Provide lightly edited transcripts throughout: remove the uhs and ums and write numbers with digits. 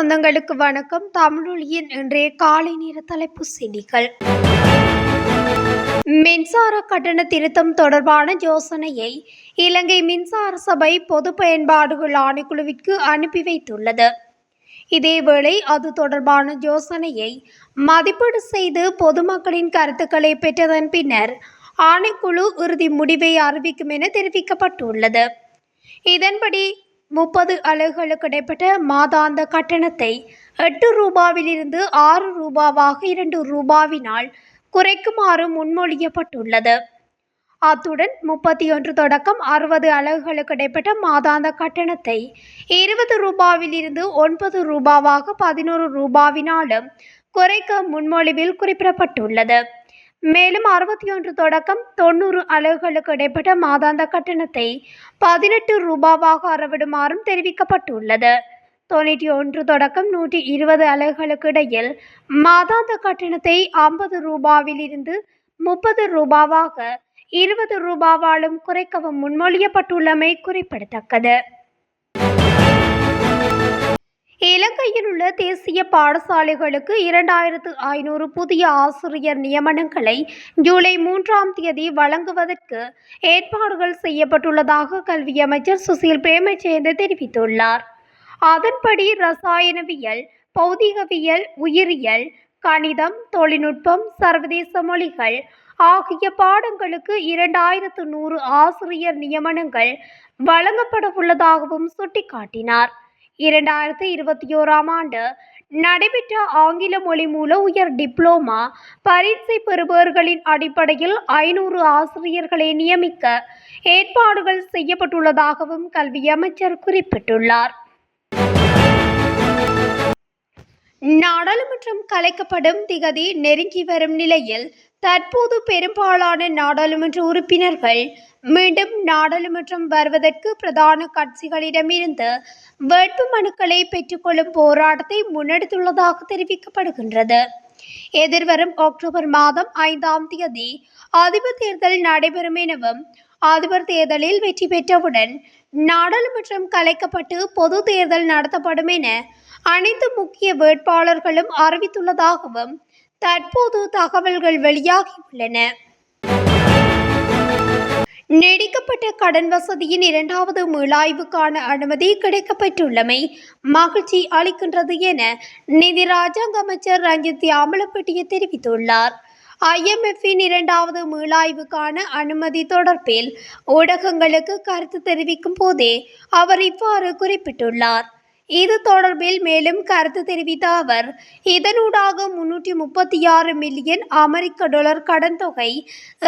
சொந்தங்களுக்கு வணக்கம். தமிழொலியின் இன்றைய காலை நேர தலைப்பு செய்திகள். மின்சார கட்டண திருத்தம் தொடர்பான யோசனையை இலங்கை மின்சார சபை பொது பயன்பாடுகள் ஆணைக்குழுவிற்கு அனுப்பி வைத்துள்ளது. இதேவேளை அது தொடர்பான யோசனையை மதிப்பீடு செய்து பொதுமக்களின் கருத்துக்களை பெற்றதன் பின்னர் ஆணைக்குழு இறுதி முடிவை அறிவிக்கும் என தெரிவிக்கப்பட்டுள்ளது. இதன்படி 30 அலகுகளுக்கு இடைப்பட்ட மாதாந்த கட்டணத்தை 8 ரூபாவிலிருந்து 6 ரூபாவாக 2 ரூபாவினால் குறைக்குமாறு முன்மொழியப்பட்டுள்ளது. அத்துடன் 31 தொடக்கம் 60 அலகுகளுக்கு இடைப்பட்ட மாதாந்த கட்டணத்தை 20 ரூபாவிலிருந்து 9 ரூபாவாக 11 ரூபாவினாலும் குறைக்க முன்மொழிவில் குறிப்பிடப்பட்டுள்ளது. மேலும் 61 தொடக்கம் 90 அலகுகளுக்கு இடைப்பட்ட மாதாந்த கட்டணத்தை 18 ரூபாவாக அறவிடுமாறும் தெரிவிக்கப்பட்டுள்ளது. 91 தொடக்கம் 120 அலகுகளுக்கு இடையில் மாதாந்த கட்டணத்தை 50 ரூபாவிலிருந்து 30 ரூபாவாக 20 ரூபாவாலும் குறைக்கவும் முன்மொழியப்பட்டுள்ளமை குறிப்பிடத்தக்கது. இலங்கையில் உள்ள தேசிய பாடசாலைகளுக்கு 2500 புதிய ஆசிரியர் நியமனங்களை ஜூலை 3ஆம் தேதி வழங்குவதற்கு ஏற்பாடுகள் செய்யப்பட்டுள்ளதாக கல்வி அமைச்சர் சுசில் பிரேமஜயந்த தெரிவித்துள்ளார். அதன்படி ரசாயனவியல், பௌதிகவியல், உயிரியல், கணிதம், தொழில்நுட்பம், சர்வதேச மொழிகள் ஆகிய பாடங்களுக்கு 2100 ஆசிரியர் நியமனங்கள் வழங்கப்பட உள்ளதாகவும் சுட்டிக்காட்டினார். 2021ஆம் ஆண்டு நடைபெற்ற ஆங்கில மொழி மூல உயர் டிப்ளோமா பரீட்சை பெறுபவர்களின் அடிப்படையில் 500 ஆசிரியர்களை நியமிக்க ஏற்பாடுகள் செய்யப்பட்டுள்ளதாகவும் கல்வி அமைச்சர் குறிப்பிட்டுள்ளார். நாடாளுமன்றம் கலைக்கப்படும் திகதி நெருங்கி வரும் நிலையில் தற்போது பெரும்பாலான நாடாளுமன்ற உறுப்பினர்கள் மீண்டும் நாடாளுமன்றம் வருவதற்கு பிரதான கட்சிகளிடமிருந்து வேட்பு மனுக்களை பெற்றுக்கொள்ளும் போராட்டத்தை முன்னெடுத்துள்ளதாக தெரிவிக்கப்படுகின்றது. எதிர்வரும் அக்டோபர் மாதம் 5ஆம் தேதி அதிபர் தேர்தல் நடைபெறும் எனவும் அதிபர் தேர்தலில் வெற்றி பெற்றவுடன் நாடாளுமன்றம் கலைக்கப்பட்டு பொது தேர்தல் நடத்தப்படும் என அனைத்து முக்கிய வேட்பாளர்களும் அறிவித்துள்ளதாகவும் தற்போது தகவல்கள் வெளியாகியுள்ளன. நீடிக்கப்பட்ட கடன் வசதியின் 2வது மீளாய்வுக்கான அனுமதி கிடைக்கப்பெற்றுள்ளமை மகிழ்ச்சி அளிக்கின்றது என நிதி ராஜாங்க அமைச்சர் ரஞ்சித் யாமலப்பட்டிய தெரிவித்துள்ளார். IMFஇன் 2வது மீளாய்வுக்கான அனுமதி தொடர்பில் ஊடகங்களுக்கு கருத்து தெரிவிக்கும் போதே அவர் இவ்வாறு குறிப்பிட்டுள்ளார். இது தொடர்பில் மேலும் கருத்து தெரிவித்த அவர், இதனூடாக 336 மில்லியன் அமெரிக்க டாலர் கடன் தொகை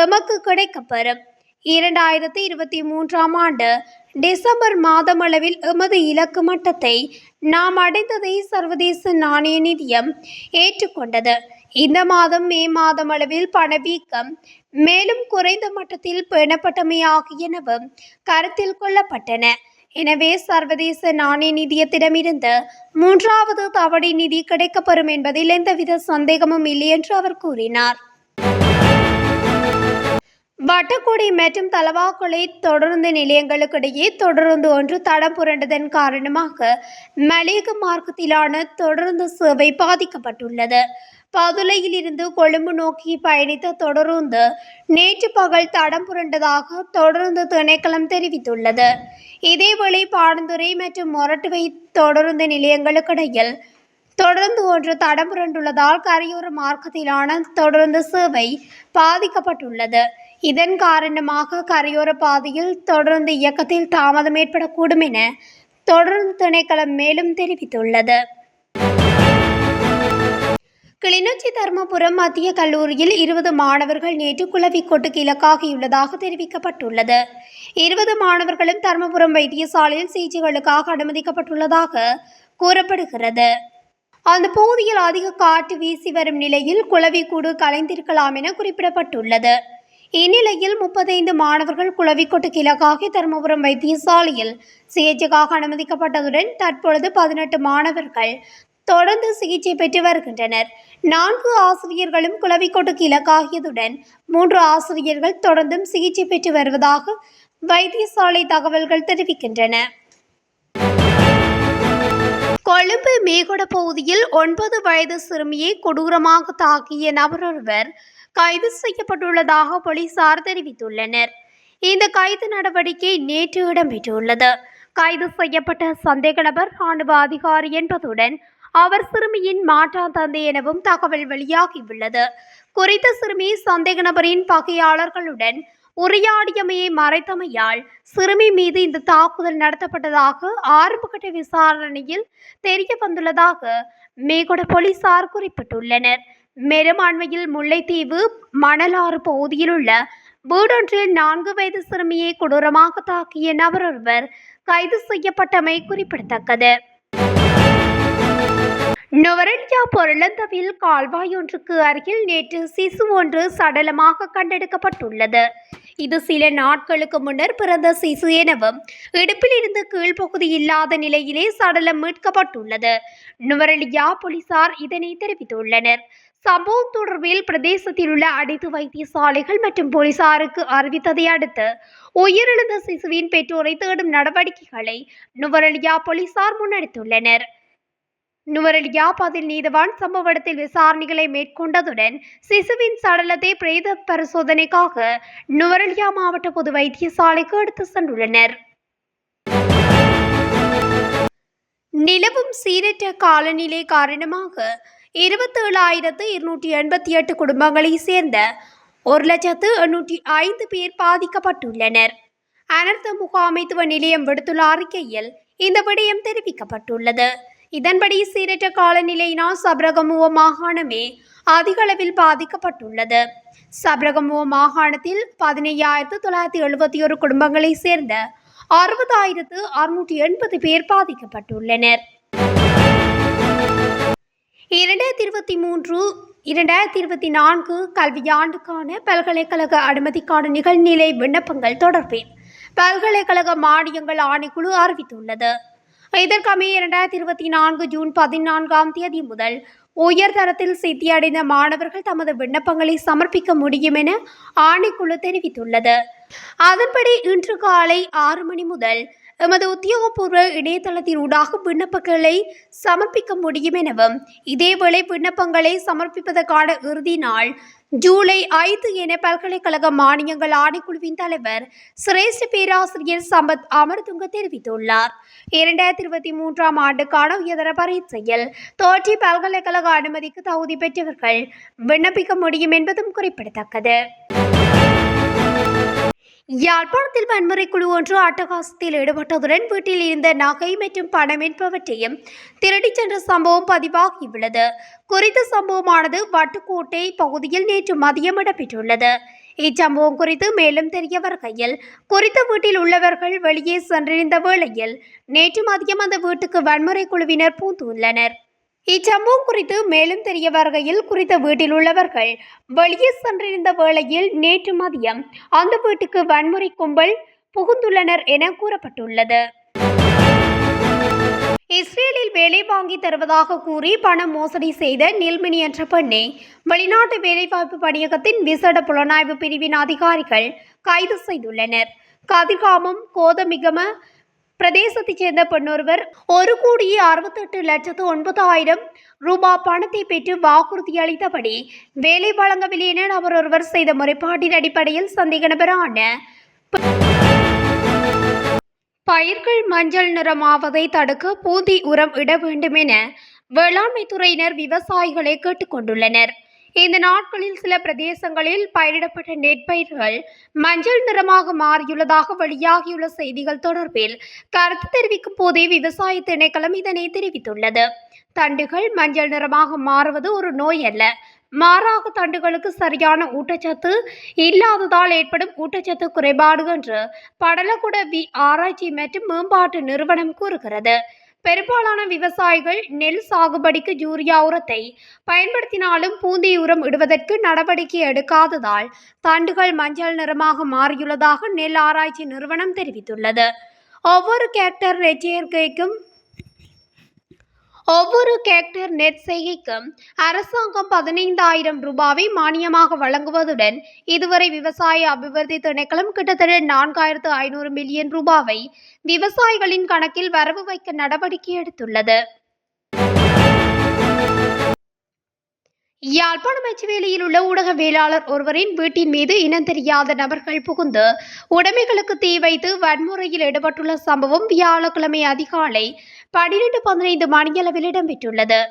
எமக்கு கிடைக்கப்பெறும். 2023ஆம் ஆண்டு டிசம்பர் மாதமளவில் எமது இலக்கு மட்டத்தை நாம் அடைந்ததை சர்வதேச நாணய நிதியம் ஏற்றுக்கொண்டது. இந்த மாதம் மே மாதமளவில் பணவீக்கம் மேலும் குறைந்த மட்டத்தில் பேணப்பட்டமை ஆகியனவும் கருத்தில் கொள்ளப்பட்டன. எனவே சர்வதேச நாணய நிதியத்திடமிருந்து 3வது தவணை நிதி கிடைக்கப்பெறும் என்பதில் எந்தவித சந்தேகமும் இல்லை என்று அவர் கூறினார். வட்டக்கோடை மற்றும் தலவாக்கலை தொடருந்து நிலையங்களுக்கிடையே தொடருந்து ஒன்று தடம் புரண்டதன் காரணமாக மலையக மார்க்கத்திலான தொடருந்து சேவை பாதிக்கப்பட்டுள்ளது. பதுளையில் இருந்து கொழும்பு நோக்கி பயணித்த தொடருந்து நேற்று பகல் தடம் புரண்டதாக தொடருந்து திணைக்களம் தெரிவித்துள்ளது. இதேவேளை பாடந்துறை மற்றும் மொரட்டுவை தொடருந்து நிலையங்களுக்கிடையில் தொடர்ந்து ஒன்று தடம் புரண்டுள்ளதால் கரையோர மார்க்கத்திலான தொடருந்து சேவை பாதிக்கப்பட்டுள்ளது. இதன் காரணமாக கரையோர பாதையில் தொடர்ந்து இயக்கத்தில் தாமதம் ஏற்படக்கூடும் என தொடர்ந்து திணைக்களம் மேலும் தெரிவித்துள்ளது. கிளிநொச்சி தர்மபுரம் மத்திய கல்லூரியில் 20 மாணவர்கள் நேற்று குளவிக்கொட்டுக்கு இலக்காகியுள்ளதாக தெரிவிக்கப்பட்டுள்ளது. 20 மாணவர்களும் தர்மபுரம் வைத்தியசாலையில் சிகிச்சைகளுக்காக அனுமதிக்கப்பட்டுள்ளதாக கூறப்படுகிறது. அந்த பகுதியில் அதிக காற்று வீசி வரும் நிலையில் குளவிக்கூடு கலைந்திருக்கலாம் என குறிப்பிடப்பட்டுள்ளது. இந்நிலையில் 35 மாணவர்கள் குளவிக்கொட்டுக்கு இலக்காகி தர்மபுரம் வைத்தியசாலையில் சிகிச்சைக்காக அனுமதிக்கப்பட்டதுடன் தற்பொழுது 18 மாணவர்கள் தொடர்ந்து சிகிச்சை பெற்று வருகின்றனர். 4 ஆசிரியர்களும் குளவிக்கொட்டுக்கு இலக்காகியதுடன் 3 ஆசிரியர்கள் தொடர்ந்தும் சிகிச்சை பெற்று வருவதாக வைத்தியசாலை தகவல்கள் தெரிவிக்கின்றன. கொழும்பு மேகொட பகுதியில் 9 வயது சிறுமியை கொடூரமாக தாக்கிய நபரொருவர் கைது செய்யப்பட்டுள்ளதாக போலீசார் தெரிவித்துள்ளனர். இந்த கைது நடவடிக்கை நேற்று இடம்பெற்றுள்ளது. கைது செய்யப்பட்ட சந்தேக நபர் ராணுவ அதிகாரி என்பதுடன் அவர் சிறுமியின் மாற்றான் தந்தை எனவும் தகவல் வெளியாகியுள்ளது. குறித்த சிறுமி சந்தேக நபரின் பகையாளர்களுடன் உரையாடியமையை மறைத்தமையால் சிறுமி மீது இந்த தாக்குதல் நடத்தப்பட்டதாக ஆரம்பகட்ட விசாரணையில் தெரிய வந்துள்ளதாக மேகொட போலீசார் குறிப்பிட்டுள்ளனர். மேலும் அண்மையில் முல்லைத்தீவு மணலாறு பகுதியில் உள்ள வீடொன்றில் 4 வயது சிறுமியை கொடூரமாக தாக்கிய நபரொருவர் கைது செய்யப்பட்டமை குறிப்பிடத்தக்கது. நுவரெலியா பொருளந்தவில் கால்வாய் ஒன்றுக்கு அருகில் நேற்று சிசு ஒன்று சடலமாக கண்டெடுக்கப்பட்டுள்ளது. இது சில நாட்களுக்கு முன்னர் பிறந்த சிசு எனவும் இடுப்பில் இருந்து கீழ்ப்பகுதி இல்லாத நிலையிலே சடலம் மீட்கப்பட்டுள்ளது. நுவரெலியா போலீசார் இதனை தெரிவித்துள்ளனர். சம்பவம் தொடர்பில் பிரதேசத்தில் உள்ள அனைத்து வைத்தியசாலைகள் மற்றும் போலீசாருக்கு அறிவித்ததை அடுத்து உயிரிழந்த சிசுவின் பெற்றோரை தேடும் நடவடிக்கைகளை நுவரெலியா போலீசார் முன்னெடுத்துள்ளனர். நுவரெலியா பதில் நீதவான் சம்பவ இடத்தில் விசாரணைகளை மேற்கொண்டதுடன் சிசுவின் சடலத்தை பிரேத பரிசோதனைக்காக நுவரெலியா மாவட்ட பொது வைத்தியசாலைக்கு எடுத்து சென்றுள்ளனர். நிலவும் சீரற்ற காலநிலை காரணமாக 27,288 குடும்பங்களைச் சேர்ந்த 1,805 பேர் பாதிக்கப்பட்டுள்ளனர். அனர்த்த முகாமைத்துவ நிலையம் விடுத்துள்ள அறிக்கையில் இந்த விடயம் தெரிவிக்கப்பட்டுள்ளது. இதன்படி சீரற்ற காலநிலையினால் சப்ரகமுவ மாகாணமே அதிக அளவில் பாதிக்கப்பட்டுள்ளது. சப்ரகமுவ மாகாணத்தில் 15,971 குடும்பங்களைச் சேர்ந்த 60,680 பேர் பாதிக்கப்பட்டுள்ளனர். 2023-2024 கல்வியாண்டுக்கான பல்கலைக்கழக அனுமதிக்கான நிகழ்நிலை விண்ணப்பங்கள் தொடர்பில் பல்கலைக்கழக மானியங்கள் ஆணைக்குழு அறிவித்துள்ளது. இதற்கமைய 2024 ஜூன் 14 முதல் உயர்தரத்தில் சித்தியடைந்த மாணவர்கள் தமது விண்ணப்பங்களை சமர்ப்பிக்க முடியும் என ஆணைக்குழு தெரிவித்துள்ளது. அதன்படி இன்று காலை 6 மணி முதல் எமது உத்தியோகபூர்வ இணையதளத்தின் ஊடாக விண்ணப்பங்களை சமர்ப்பிக்க முடியும் எனவும் இதேவேளை விண்ணப்பங்களை சமர்ப்பிப்பதற்கான இறுதி நாள் ஜூலை 5 என பல்கலைக்கழக மானியங்கள் ஆணைக்குழுவின் தலைவர் சிரேஷ்ட பேராசிரியர் சம்பத் அமர்துங்க தெரிவித்துள்ளார். 2023 ஆண்டுக்கான உயர்தர பரீட்சையில் தோற்றி பல்கலைக்கழக அனுமதிக்கு தகுதி பெற்றவர்கள் விண்ணப்பிக்க முடியும் என்பதும் குறிப்பிடத்தக்கது. யாழ்ப்பாணத்தில் வன்முறை குழு ஒன்று அட்டகாசத்தில் ஈடுபட்டதுடன் வீட்டில் இருந்த நகை மற்றும் பணம் என்பவற்றையும் திருடிச் சென்ற சம்பவம் பதிவாகியுள்ளது. குறித்த சம்பவமானது வட்டுக்கோட்டை பகுதியில் நேற்று மதியம் இடம்பெற்றுள்ளது. இச்சம்பவம் குறித்து மேலும் தெரிய வருகையில் குறித்த வீட்டில் உள்ளவர்கள் வெளியே சென்றிருந்த வேளையில் நேற்று மதியம் அந்த வீட்டுக்கு வன்முறை குழுவினர் புகுந்துள்ளனர். இச்சம்பவம் குறித்து மேலும் தெரிய வருகையில் குறித்த வீட்டில் உள்ளவர்கள் வெளியே சென்றிருந்த வேளையில் நேற்று மதியம் அந்த வீட்டுக்கு வன்முறை கும்பல் புகுந்துள்ளனர் என கூறப்பட்டுள்ளது. இஸ்ரேலில் வேலை வாங்கி தருவதாக கூறி பண மோசடி செய்த நில்மினி என்ற பெண்ணை வெளிநாட்டு வேலைவாய்ப்பு பணியகத்தின் விசேட புலனாய்வு பிரிவின் அதிகாரிகள் கைது செய்துள்ளனர். கதிர்காமம் கோதமிகம பிரதேசத்தைச் சேர்ந்த பெண்ணொருவர் 1,68,09,000 ரூபாய் பணத்தை பெற்று வாக்குறுதி அளித்தபடி வேலை வழங்கவில்லை என நபர் ஒருவர் செய்த முறைப்பாட்டின் அடிப்படையில் சந்தேக நபரான பயிர்கள் மஞ்சள் நிறமாவதை தடுக்க பூந்தி உரம் இட வேண்டும் என வேளாண்மை துறையினர் விவசாயிகளை கேட்டுக்கொண்டுள்ளனர். இந்த நாட்களில் சில பிரதேசங்களில் பயிரிடப்பட்ட நெற்பயிர்கள் மஞ்சள் நிறமாக மாறியுள்ளதாக வெளியாகியுள்ள செய்திகள் தொடர்பில் கருத்து தெரிவிக்கும் போதே விவசாய திணைக்களம் இதனை தெரிவித்துள்ளது. தண்டுகள் மஞ்சள் நிறமாக மாறுவது ஒரு நோய் அல்ல, மாறாக தண்டுகளுக்கு சரியான ஊட்டச்சத்து இல்லாததால் ஏற்படும் ஊட்டச்சத்து குறைபாடு என்று படலக்குட ஆராய்ச்சி மற்றும் மேம்பாட்டு நிறுவனம் கூறுகிறது. பெரும்பாலான விவசாயிகள் நெல் சாகுபடிக்கு யூரியா உரத்தை பயன்படுத்தினாலும் பூந்தி உரம் இடுவதற்கு நடவடிக்கை எடுக்காததால் தண்டுகள் மஞ்சள் நிறமாக மாறியுள்ளதாக நெல் ஆராய்ச்சி நிறுவனம் தெரிவித்துள்ளது. ஒவ்வொரு ஹெக்டேர் நெற் செய்கைக்கும் அரசாங்கம் 15,000 ரூபாவை மானியமாக வழங்குவதுடன் இதுவரை விவசாய அபிவிருத்தி திணைக்களம் கிட்டத்தட்ட 4,500 மில்லியன் ரூபாவை விவசாயிகளின் கணக்கில் வரவு வைக்க நடவடிக்கை எடுத்துள்ளது. யாழ்ப்பாணம் அச்சுவேலியில் உள்ள ஊடகவியலாளர் ஒருவரின் வீட்டின் மீது இனம் தெரியாத நபர்கள் புகுந்து உடைமைகளுக்கு தீ வைத்து வன்முறையில் ஈடுபட்டுள்ள சம்பவம் வியாழக்கிழமை அதிகாலை 12:15 மணியளவில் இடம்பெற்றுள்ளது.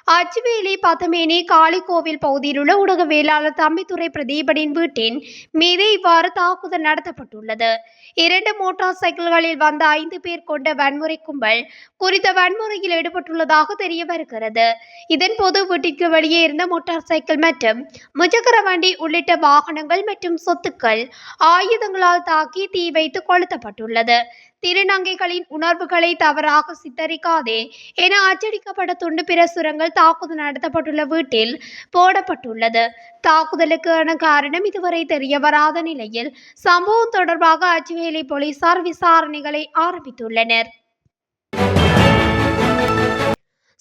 அச்சுவேலி பத்தமேனி காளிகோவில் பகுதியில் உள்ள ஊடகவியலாளர் தம்பித்துரை பிரதீபனின் வீட்டின் மீது இவ்வாறு தாக்குதல் நடத்தப்பட்டுள்ளது. 2 மோட்டார் சைக்கிள்களில் வந்த 5 பேர் கொண்ட வன்முறை கும்பல் குறித்த வன்முறையில் ஈடுபட்டுள்ளதாக தெரிய வருகிறது. இதன்போது வீட்டிற்கு வெளியே இருந்த மோட்டார் சைக்கிள் மற்றும் முச்சக்கர வண்டி உள்ளிட்ட வாகனங்கள் மற்றும் சொத்துக்கள் ஆயுதங்களால் தாக்கி தீ வைத்து கொளுத்தப்பட்டுள்ளது. திருநங்கைகளின் உணர்வுகளை தவறாக சித்தரிக்காதே என அச்சடிக்கப்பட்ட துண்டு பிரசுரங்கள் தாக்குதல் நடத்தப்பட்டுள்ள வீட்டில் போடப்பட்டுள்ளது. தாக்குதலுக்கான காரணம் இதுவரை தெரிய வராத நிலையில் சம்பவம் தொடர்பாக அச்சுவேலி போலீசார் விசாரணைகளை ஆரம்பித்துள்ளனர்.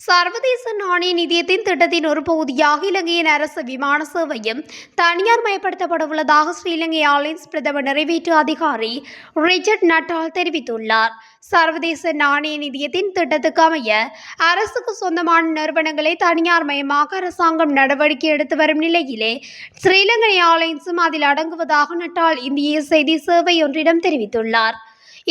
சர்வதேச நாணய நிதியத்தின் திட்டத்தின் ஒரு பகுதியாக இலங்கையின் அரசு விமான சேவையும் தனியார் மயப்படுத்தப்படவுள்ளதாக ஸ்ரீலங்கை ஏர்லைன்ஸ் பிரதம நிறைவேற்று அதிகாரி ரிச்சர்ட் நட்டால் தெரிவித்துள்ளார். சர்வதேச நாணய நிதியத்தின் திட்டத்துக்கு அமைய அரசுக்கு சொந்தமான நிறுவனங்களை தனியார் மயமாக அரசாங்கம் நடவடிக்கை எடுத்து வரும் நிலையிலே ஸ்ரீலங்கை ஏர்லைன்ஸும் அதில் அடங்குவதாக நட்டால் இந்திய செய்தி சேவை ஒன்றிடம் தெரிவித்துள்ளார்.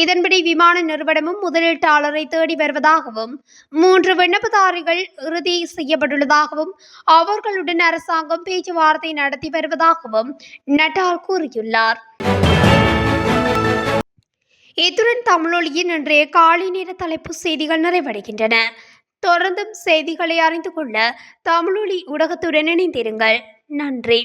இதன்படி விமான நிறுவனமும் முதலீட்டாளரை தேடி வருவதாகவும் 3 விண்ணப்பதாரிகள் இறுதி செய்யப்பட்டுள்ளதாகவும் அவர்களுடன் அரசாங்கம் பேச்சுவார்த்தை நடத்தி வருவதாகவும் நட்டால் கூறியுள்ளார். இத்துடன் தமிழொலியின் இன்றைய காலை நேர தலைப்பு செய்திகள் நிறைவடைகின்றன. தொடர்ந்தும் செய்திகளை அறிந்து கொள்ள தமிழொலி ஊடகத்துடன் இணைந்திருங்கள். நன்றி.